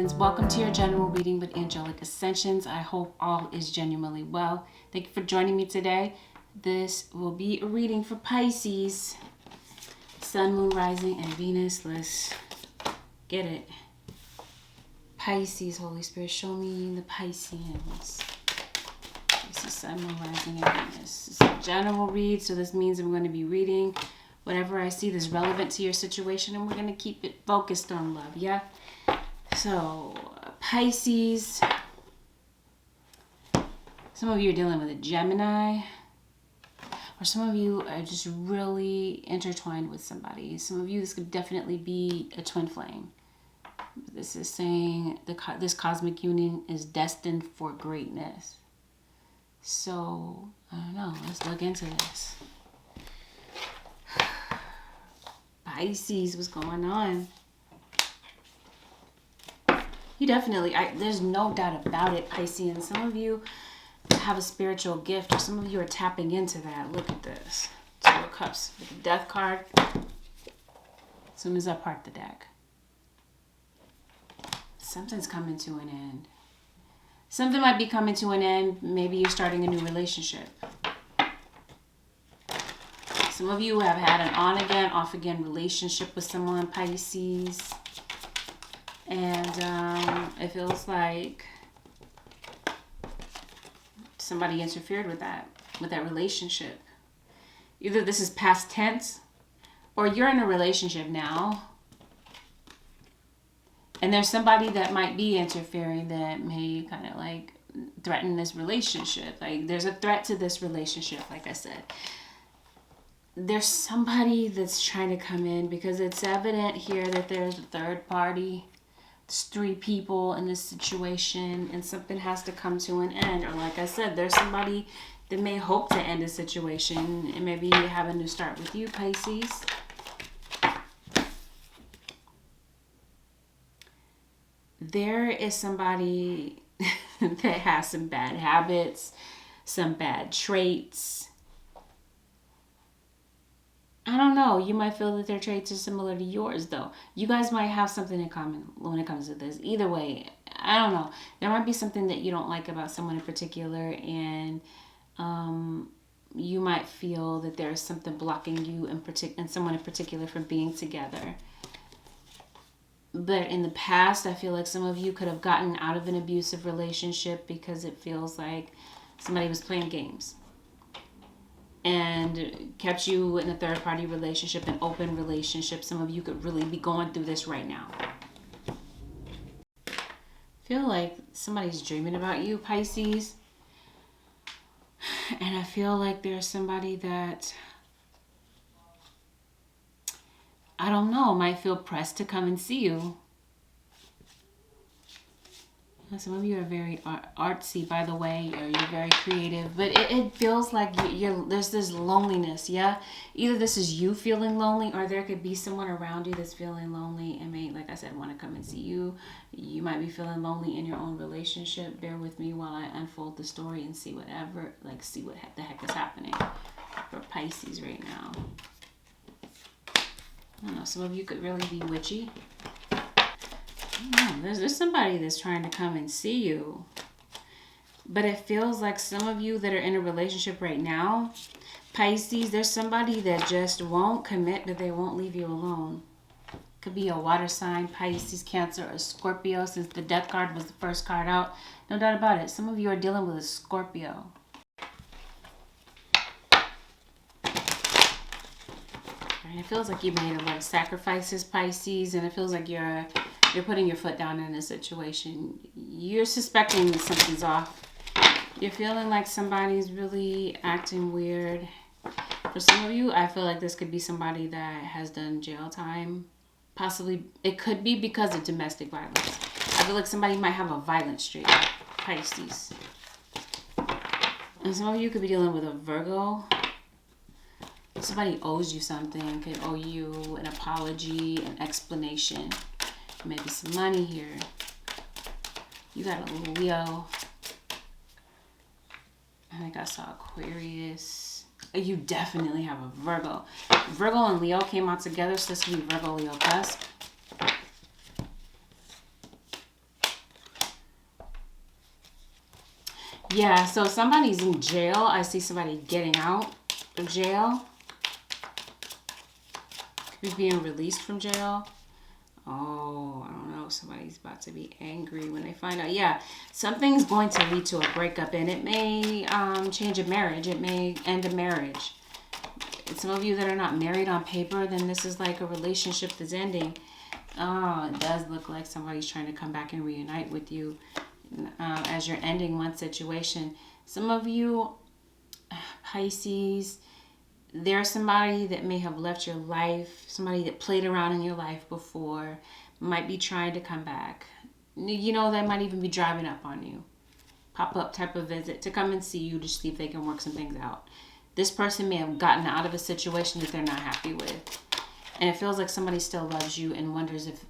Ascensions. Welcome to your general reading with Angelic Ascensions. I hope all is genuinely well. Thank you for joining me today. This will be a reading for Pisces, Sun, Moon, Rising, and Venus. Let's get it. Pisces, Holy Spirit, show me the Pisceans. This is Sun, Moon, Rising, and Venus. It's a general read, so this means I'm going to be reading whatever I see that's relevant to your situation, and we're going to keep it focused on love, yeah? So, Pisces, some of you are dealing with a Gemini, or some of you are just really intertwined with somebody. Some of you, this could definitely be a twin flame. This is saying this cosmic union is destined for greatness. So, I don't know, let's look into this. Pisces, what's going on? You definitely, there's no doubt about it, Pisceans. Some of you have a spiritual gift, or some of you are tapping into that. Look at this. Two of Cups with the Death card. As soon as I part the deck. Something's coming to an end. Something might be coming to an end. Maybe you're starting a new relationship. Some of you have had an on-again, off-again relationship with someone, Pisces. And it feels like somebody interfered with that relationship. Either this is past tense, or you're in a relationship now, and there's somebody that might be interfering that may kind of like threaten this relationship. Like there's a threat to this relationship, like I said. There's somebody that's trying to come in, because it's evident here that there's a third party. There's three people in this situation, and something has to come to an end. Or like I said, there's somebody that may hope to end a situation and maybe have a new start with you, Pisces. There is somebody that has some bad habits, some bad traits. I don't know. You might feel that their traits are similar to yours, though. You guys might have something in common when it comes to this. Either way, I don't know. There might be something that you don't like about someone in particular, and you might feel that there's something blocking you and someone in particular from being together. But in the past, I feel like some of you could have gotten out of an abusive relationship because it feels like somebody was playing games and kept you in a third-party relationship, an open relationship. Some of you could really be going through this right now. I feel like somebody's dreaming about you, Pisces. And I feel like there's somebody that, I don't know, might feel pressed to come and see you. Some of you are very artsy, by the way, or you're very creative, but it feels like there's this loneliness, yeah? Either this is you feeling lonely, or there could be someone around you that's feeling lonely and may, like I said, want to come and see you. You might be feeling lonely in your own relationship. Bear with me while I unfold the story and see what the heck is happening for Pisces right now. I don't know, some of you could really be witchy. There's somebody that's trying to come and see you. But it feels like some of you that are in a relationship right now, Pisces, there's somebody that just won't commit, but they won't leave you alone. Could be a water sign, Pisces, Cancer, or Scorpio, since the Death card was the first card out. No doubt about it. Some of you are dealing with a Scorpio. And it feels like you made a lot of sacrifices, Pisces, and it feels like you're putting your foot down in a situation. You're suspecting something's off. You're feeling like somebody's really acting weird. For some of you, I feel like this could be somebody that has done jail time. Possibly, it could be because of domestic violence. I feel like somebody might have a violent streak, Pisces. And some of you could be dealing with a Virgo. Somebody owes you something, could owe you an apology, an explanation. Maybe some money here. You got a Leo. I think I saw Aquarius. You definitely have a Virgo. Virgo and Leo came out together, so this could be Virgo-Leo cusp. Yeah, so somebody's in jail. I see somebody getting out of jail. Could be being released from jail. Oh, I don't know. Somebody's about to be angry when they find out. Yeah, something's going to lead to a breakup, and it may change a marriage. It may end a marriage. Some of you that are not married on paper, then this is like a relationship that's ending. Oh, it does look like somebody's trying to come back and reunite with you as you're ending one situation. Some of you, Pisces, there's somebody that may have left your life, somebody that played around in your life before, might be trying to come back. You know, they might even be driving up on you. Pop up type of visit to come and see you to see if they can work some things out. This person may have gotten out of a situation that they're not happy with. And it feels like somebody still loves you and wonders if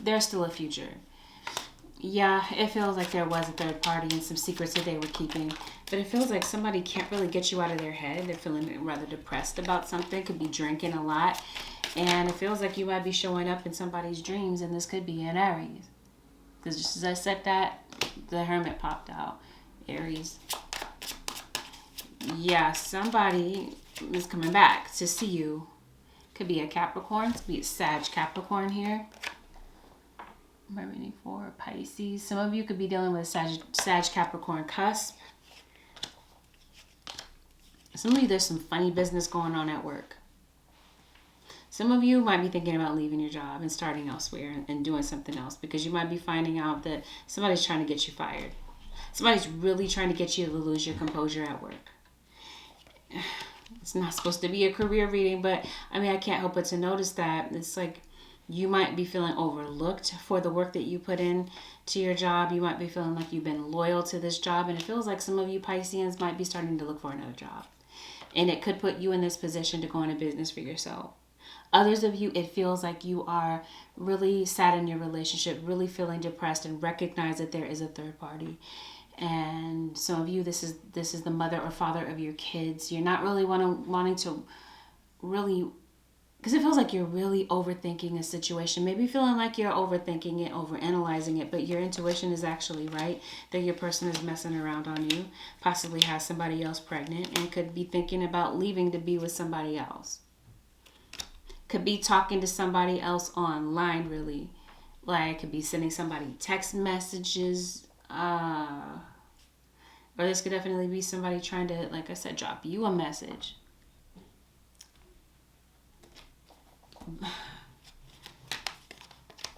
there's still a future. Yeah, it feels like there was a third party and some secrets that they were keeping. But it feels like somebody can't really get you out of their head. They're feeling rather depressed about something. Could be drinking a lot. And it feels like you might be showing up in somebody's dreams. And this could be an Aries. Because just as I said that, the Hermit popped out. Aries. Yeah, somebody is coming back to see you. Could be a Capricorn. Could be a Sag Capricorn here. Remaining for Pisces. Some of you could be dealing with a Sag Capricorn cusp. Some of you, there's some funny business going on at work. Some of you might be thinking about leaving your job and starting elsewhere and doing something else because you might be finding out that somebody's trying to get you fired. Somebody's really trying to get you to lose your composure at work. It's not supposed to be a career reading, but I mean, I can't help but to notice that it's like you might be feeling overlooked for the work that you put in to your job. You might be feeling like you've been loyal to this job, and it feels like some of you Pisceans might be starting to look for another job. And it could put you in this position to go into business for yourself. Others of you, it feels like you are really sad in your relationship, really feeling depressed, and recognize that there is a third party. And some of you, this is the mother or father of your kids. You're not really wanting to really, because it feels like you're really overthinking a situation. Maybe feeling like you're overthinking it, overanalyzing it, but your intuition is actually right that your person is messing around on you, possibly has somebody else pregnant, and could be thinking about leaving to be with somebody else. Could be talking to somebody else online, really. Like, could be sending somebody text messages. Or this could definitely be somebody trying to, like I said, drop you a message.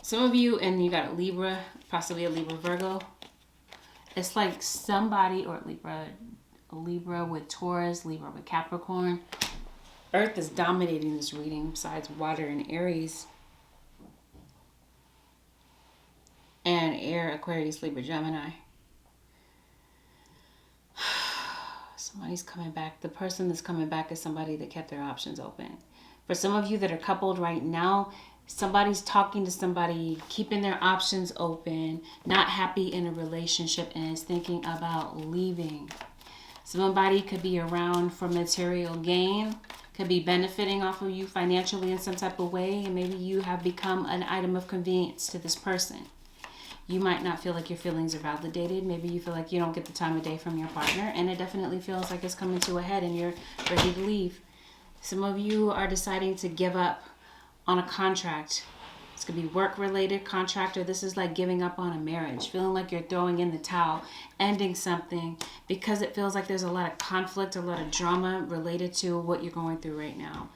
Some of you, and you got a Libra, possibly a Libra Virgo. It's like somebody, or Libra with Taurus, Libra with Capricorn. Earth is dominating this reading besides water and Aries. And air, Aquarius, Libra, Gemini. Somebody's coming back. The person that's coming back is somebody that kept their options open. For some of you that are coupled right now, somebody's talking to somebody, keeping their options open, not happy in a relationship, and is thinking about leaving. Somebody could be around for material gain, could be benefiting off of you financially in some type of way, and maybe you have become an item of convenience to this person. You might not feel like your feelings are validated. Maybe you feel like you don't get the time of day from your partner, and it definitely feels like it's coming to a head and you're ready to leave. Some of you are deciding to give up on a contract. This could be work-related contract, or this is like giving up on a marriage, feeling like you're throwing in the towel, ending something, because it feels like there's a lot of conflict, a lot of drama related to what you're going through right now.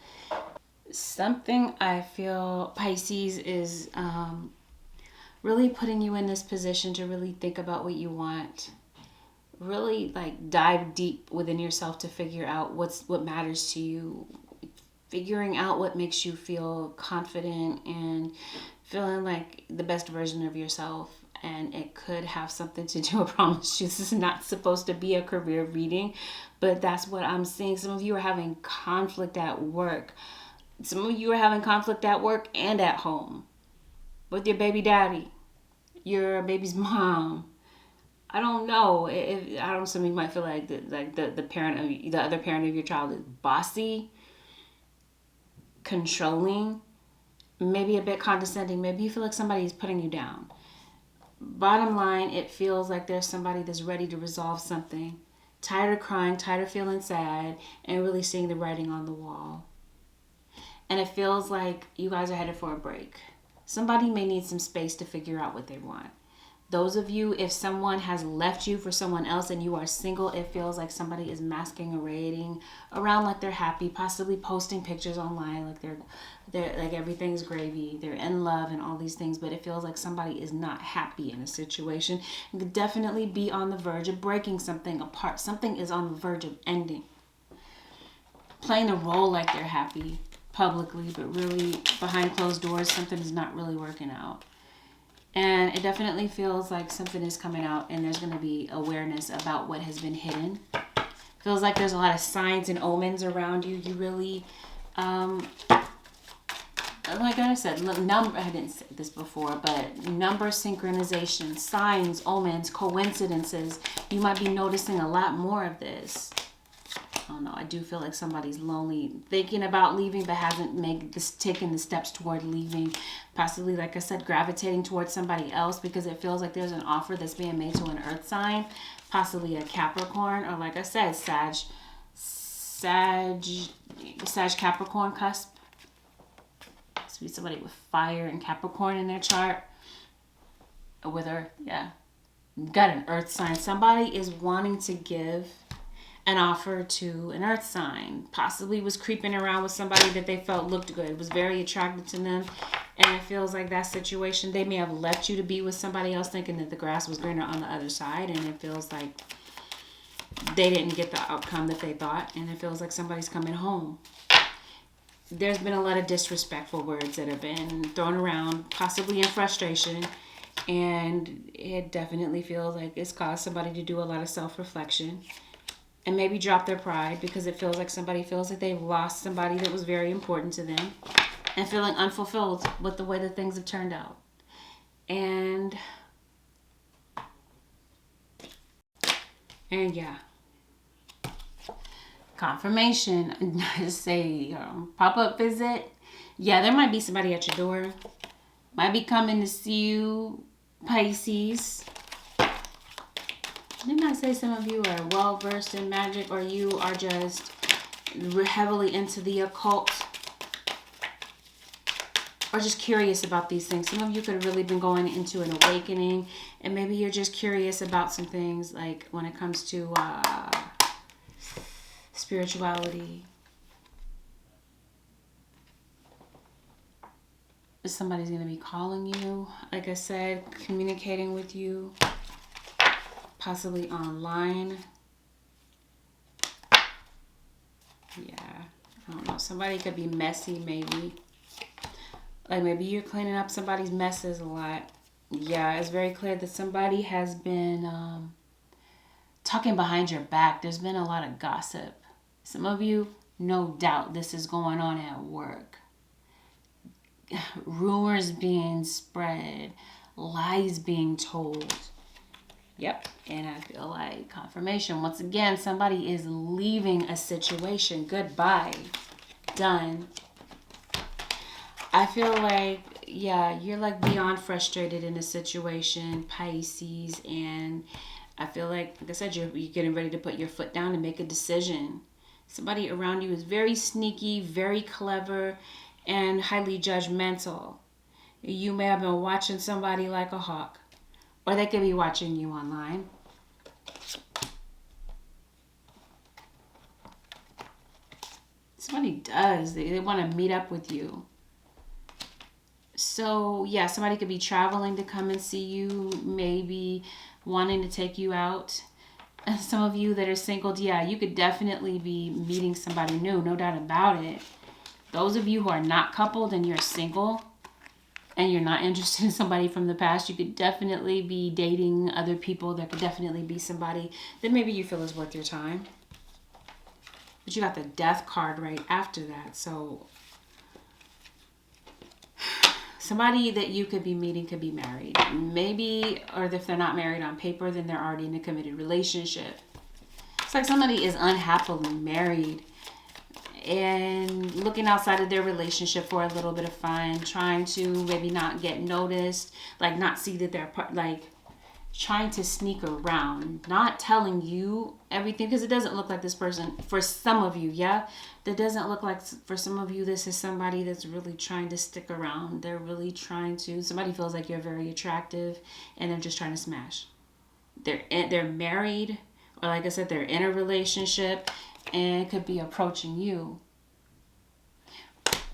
Something I feel, Pisces, is really putting you in this position to really think about what you want. Really like dive deep within yourself to figure out what matters to you. Figuring out what makes you feel confident and feeling like the best version of yourself. And it could have something to do, I promise you, this is not supposed to be a career reading, but that's what I'm seeing. Some of you are having conflict at work. Some of you are having conflict at work and at home. With your baby daddy, your baby's mom. I don't know. Some of you might feel like the parent of the other parent of your child is bossy, controlling, maybe a bit condescending. Maybe you feel like somebody is putting you down. bottom line, it feels like there's somebody that's ready to resolve something. Tired of crying, tired of feeling sad, and really seeing the writing on the wall. And it feels like you guys are headed for a break. Somebody may need some space to figure out what they want. Those of you, if someone has left you for someone else and you are single, it feels like somebody is masquerading around like they're happy, possibly posting pictures online like they're like everything's gravy, they're in love and all these things, but it feels like somebody is not happy in a situation and could definitely be on the verge of breaking something apart. Something is on the verge of ending. Playing a role like they're happy publicly, but really behind closed doors, something is not really working out. And it definitely feels like something is coming out and there's going to be awareness about what has been hidden. Feels like there's a lot of signs and omens around you. You really, like I said, I didn't say this before, but number synchronization, signs, omens, coincidences. You might be noticing a lot more of this. I don't know. I do feel like somebody's lonely, thinking about leaving, but hasn't taken the steps toward leaving. Possibly, like I said, gravitating towards somebody else because it feels like there's an offer that's being made to an earth sign, possibly a Capricorn, or like I said, Sag Capricorn cusp. This would be somebody with fire and Capricorn in their chart. Or with Earth, yeah. Got an earth sign. Somebody is wanting to give an offer to an earth sign. Possibly was creeping around with somebody that they felt looked good, was very attracted to them, and it feels like that situation, they may have left you to be with somebody else thinking that the grass was greener on the other side, and it feels like they didn't get the outcome that they thought, and it feels like somebody's coming home. There's been a lot of disrespectful words that have been thrown around, possibly in frustration, and it definitely feels like it's caused somebody to do a lot of self-reflection and maybe drop their pride because it feels like somebody feels like they've lost somebody that was very important to them and feeling unfulfilled with the way that things have turned out. And yeah. Confirmation. Just say, pop-up visit. Yeah, there might be somebody at your door. Might be coming to see you, Pisces. Didn't I say some of you are well versed in magic, or you are just heavily into the occult, or just curious about these things? Some of you could have really been going into an awakening, and maybe you're just curious about some things, like when it comes to spirituality. Somebody's going to be calling you, like I said, communicating with you. Possibly online. Yeah, I don't know. Somebody could be messy, maybe. Like maybe you're cleaning up somebody's messes a lot. Yeah, it's very clear that somebody has been talking behind your back. There's been a lot of gossip. Some of you, no doubt, this is going on at work. Rumors being spread. Lies being told. Yep, and I feel like confirmation. Once again, somebody is leaving a situation. Goodbye. Done. I feel like, yeah, you're like beyond frustrated in a situation, Pisces, and I feel like I said, you're getting ready to put your foot down and make a decision. Somebody around you is very sneaky, very clever, and highly judgmental. You may have been watching somebody like a hawk. Or they could be watching you online. Somebody does. They want to meet up with you. So, yeah, somebody could be traveling to come and see you. Maybe wanting to take you out. And some of you that are single, yeah, you could definitely be meeting somebody new. No doubt about it. Those of you who are not coupled and you're single, and you're not interested in somebody from the past, you could definitely be dating other people. There could definitely be somebody that maybe you feel is worth your time. But you got the death card right after that. So somebody that you could be meeting could be married. Maybe, or if they're not married on paper, then they're already in a committed relationship. It's like somebody is unhappily married. and looking outside of their relationship for a little bit of fun, trying to maybe not get noticed, like not see that they're like trying to sneak around, not telling you everything, because it doesn't look like this person, for some of you, yeah, that doesn't look like, for some of you, this is somebody that's really trying to stick around. They're really trying to, somebody feels like you're very attractive and they're just trying to smash. They're married, or like I said, they're in a relationship and could be approaching you.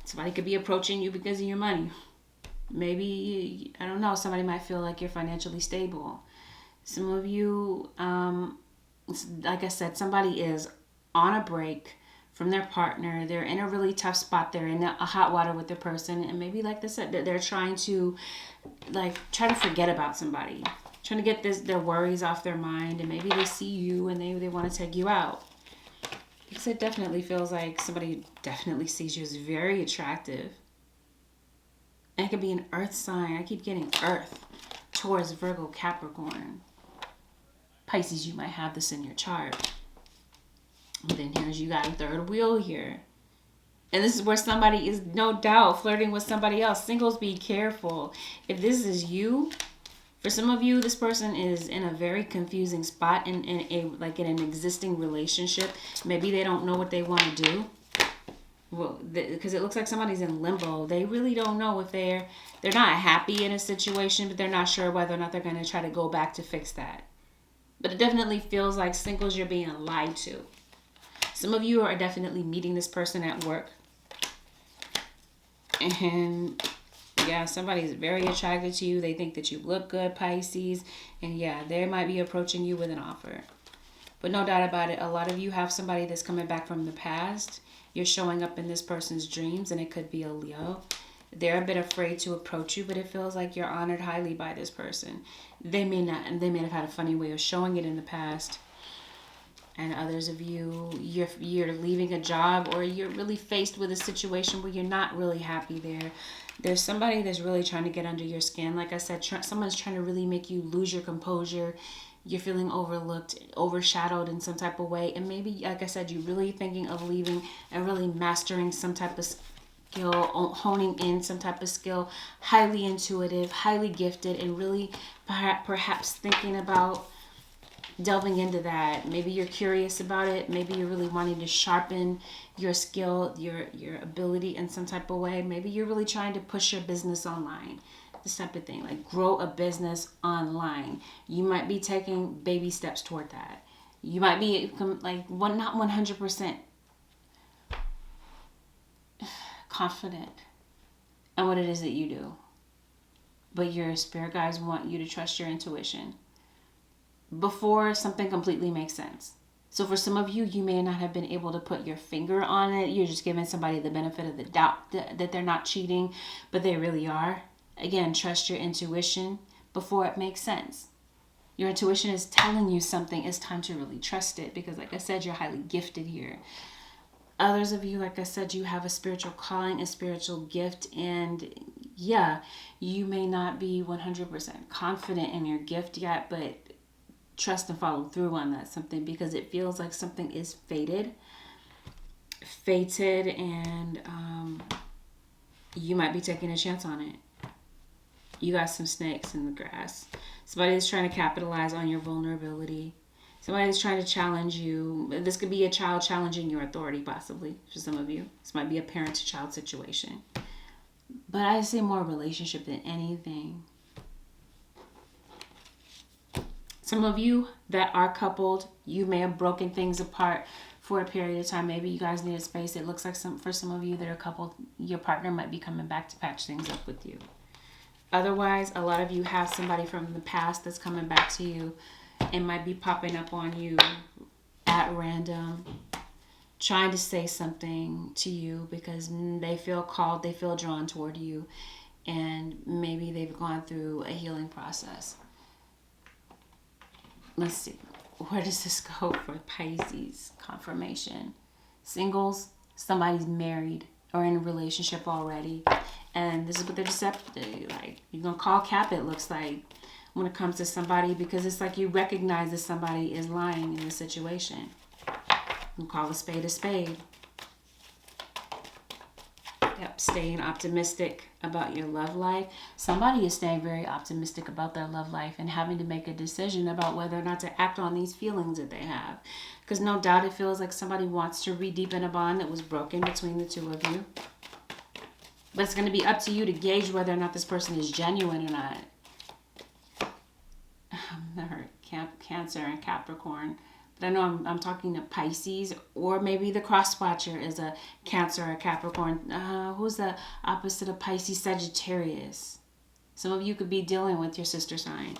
Somebody could be approaching you because of your money. Maybe, I don't know, somebody might feel like you're financially stable. Some of you, like I said, somebody is on a break from their partner. They're in a really tough spot. They're in a hot water with their person. And maybe, like I said, they're trying to, try to forget about somebody. Trying to get their worries off their mind. And maybe they see you and they want to take you out. Because it definitely feels like somebody definitely sees you as very attractive. And it could be an earth sign. I keep getting earth, Taurus, Virgo, Capricorn. Pisces, you might have this in your chart. But then here's, you got a third wheel here. And this is where somebody is no doubt flirting with somebody else. Singles, be careful. If this is you, for some of you, this person is in a very confusing spot in an existing relationship. Maybe they don't know what they want to do. Well, because it looks like somebody's in limbo. They really don't know if they're not happy in a situation, but they're not sure whether or not they're going to try to go back to fix that. But it definitely feels like, singles, you're being lied to. Some of you are definitely meeting this person at work. And yeah, somebody's very attracted to you. They think that you look good, Pisces. And yeah, they might be approaching you with an offer. But no doubt about it, a lot of you have somebody that's coming back from the past. You're showing up in this person's dreams, and it could be a Leo. They're a bit afraid to approach you, but it feels like you're honored highly by this person. They may not, and they may have had a funny way of showing it in the past. And others of you, you're leaving a job, or you're really faced with a situation where you're not really happy there. There's somebody that's really trying to get under your skin. Like I said, someone's trying to really make you lose your composure. You're feeling overlooked, overshadowed in some type of way. And maybe, like I said, you're really thinking of leaving and really mastering some type of skill, honing in some type of skill, highly intuitive, highly gifted, and really perhaps thinking about delving into that. Maybe you're curious about it. Maybe you're really wanting to sharpen your skill, your ability in some type of way. Maybe you're really trying to push your business online. This type of thing, like grow a business online. You might be taking baby steps toward that. You might be not 100% confident in what it is that you do, but your spirit guides want you to trust your intuition before something completely makes sense. So for some of you, you may not have been able to put your finger on it. You're just giving somebody the benefit of the doubt that they're not cheating, but they really are. Again, trust your intuition before it makes sense. Your intuition is telling you something. It's time to really trust it, because like I said, you're highly gifted here. Others of you, like I said, you have a spiritual calling, a spiritual gift, and yeah, you may not be 100% confident in your gift yet, but trust and follow through on that something, because it feels like something is fated, and you might be taking a chance on it. You got some snakes in the grass. Somebody that's trying to capitalize on your vulnerability. Somebody that's trying to challenge you. This could be a child challenging your authority, possibly, for some of you. This might be a parent-to-child situation. But I say more relationship than anything. Some of you that are coupled, you may have broken things apart for a period of time. Maybe you guys need a space. It looks like for some of you that are coupled, your partner might be coming back to patch things up with you. Otherwise, a lot of you have somebody from the past that's coming back to you and might be popping up on you at random, trying to say something to you because they feel called, they feel drawn toward you, and maybe they've gone through a healing process. Let's see. Where does this go for Pisces? Confirmation. Singles, somebody's married or in a relationship already. And this is what they're deceptive. Like, you're going to call cap, it looks like, when it comes to somebody, because it's like you recognize that somebody is lying in the situation. You call a spade a spade. Yep, staying optimistic about your love life. Somebody is staying very optimistic about their love life and having to make a decision about whether or not to act on these feelings that they have. Because no doubt it feels like somebody wants to re-deepen a bond that was broken between the two of you. But it's going to be up to you to gauge whether or not this person is genuine or not. Cancer and Capricorn. But I know I'm talking to Pisces, or maybe the cross-watcher is a Cancer or Capricorn. Who's the opposite of Pisces? Sagittarius. Some of you could be dealing with your sister sign.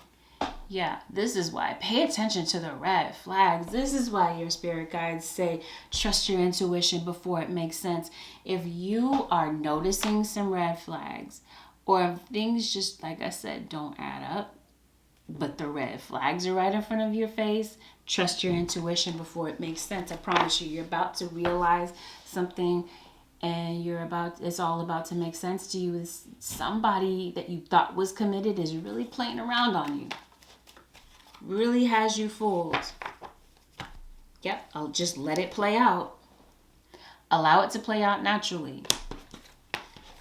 Yeah, this is why. Pay attention to the red flags. This is why your spirit guides say, trust your intuition before it makes sense. If you are noticing some red flags, or if things just, like I said, don't add up, but the red flags are right in front of your face, trust your intuition before it makes sense. I promise you, you're about to realize something, and it's all about to make sense to you. Somebody that you thought was committed is really playing around on you. Really has you fooled. Yep, I'll just let it play out. Allow it to play out naturally.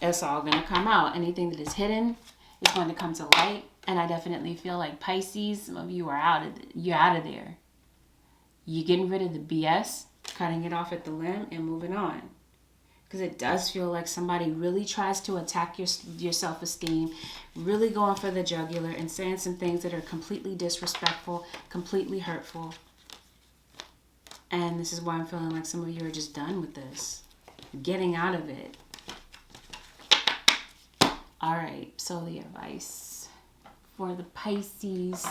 It's all going to come out. Anything that is hidden is going to come to light. And I definitely feel like Pisces, some of you are you're out of there. You're getting rid of the BS, cutting it off at the limb, and moving on. Because it does feel like somebody really tries to attack your self-esteem, really going for the jugular and saying some things that are completely disrespectful, completely hurtful. And this is why I'm feeling like some of you are just done with this. Getting out of it. All right, so the advice for the Pisces,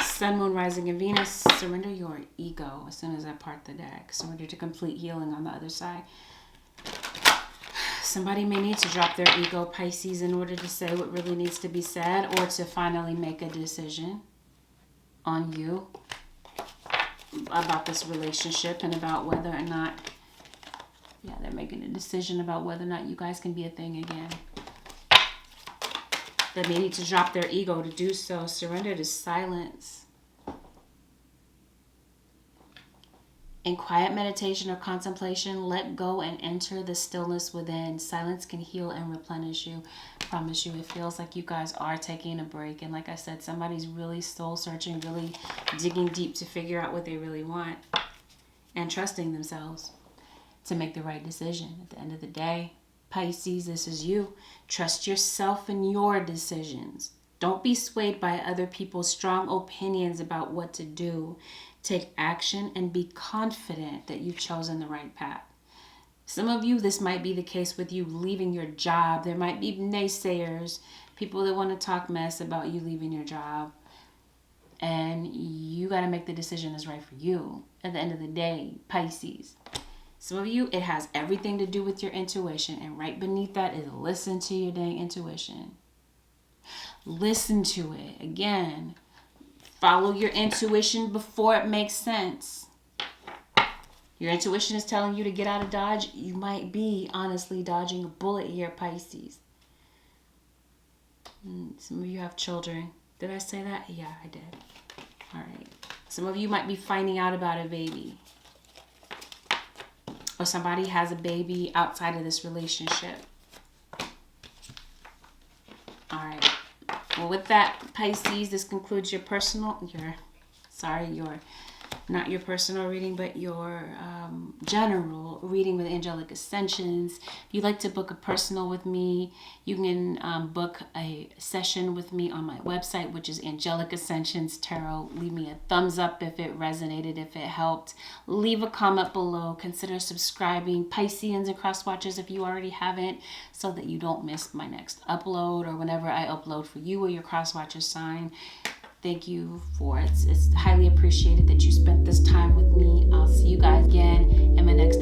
Sun, Moon, Rising, and Venus: surrender your ego as soon as I part the deck. Surrender to complete healing on the other side. Somebody may need to drop their ego, Pisces, in order to say what really needs to be said, or to finally make a decision on you about this relationship and about whether or not, they're making a decision about whether or not you guys can be a thing again. They may need to drop their ego to do so. Surrender to silence. In quiet meditation or contemplation, let go and enter the stillness within. Silence can heal and replenish you. I promise you, it feels like you guys are taking a break. And like I said, somebody's really soul searching, really digging deep to figure out what they really want. And trusting themselves to make the right decision. At the end of the day, Pisces, this is you. Trust yourself and your decisions. Don't be swayed by other people's strong opinions about what to do. Take action and be confident that you've chosen the right path. Some of you, this might be the case with you leaving your job. There might be naysayers, people that want to talk mess about you leaving your job. And you got to make the decision that's right for you. At the end of the day, Pisces. Some of you, it has everything to do with your intuition. And right beneath that is listen to your dang intuition. Listen to it. Again, follow your intuition before it makes sense. Your intuition is telling you to get out of Dodge. You might be honestly dodging a bullet here, Pisces. Some of you have children. Did I say that? Yeah, I did. All right. Some of you might be finding out about a baby. Or somebody has a baby outside of this relationship. All right. Well, with that, Pisces, this concludes your not your personal reading, but your general reading with Angelic Ascensions. If you'd like to book a personal with me, you can book a session with me on my website, which is Angelic Ascensions Tarot. Leave me a thumbs up if it resonated, if it helped. Leave a comment below. Consider subscribing. Pisceans and cross-watchers, if you already haven't, so that you don't miss my next upload or whenever I upload for you or your cross-watcher sign. Thank you for it. It's highly appreciated that you spent this time with me. I'll see you guys again in my next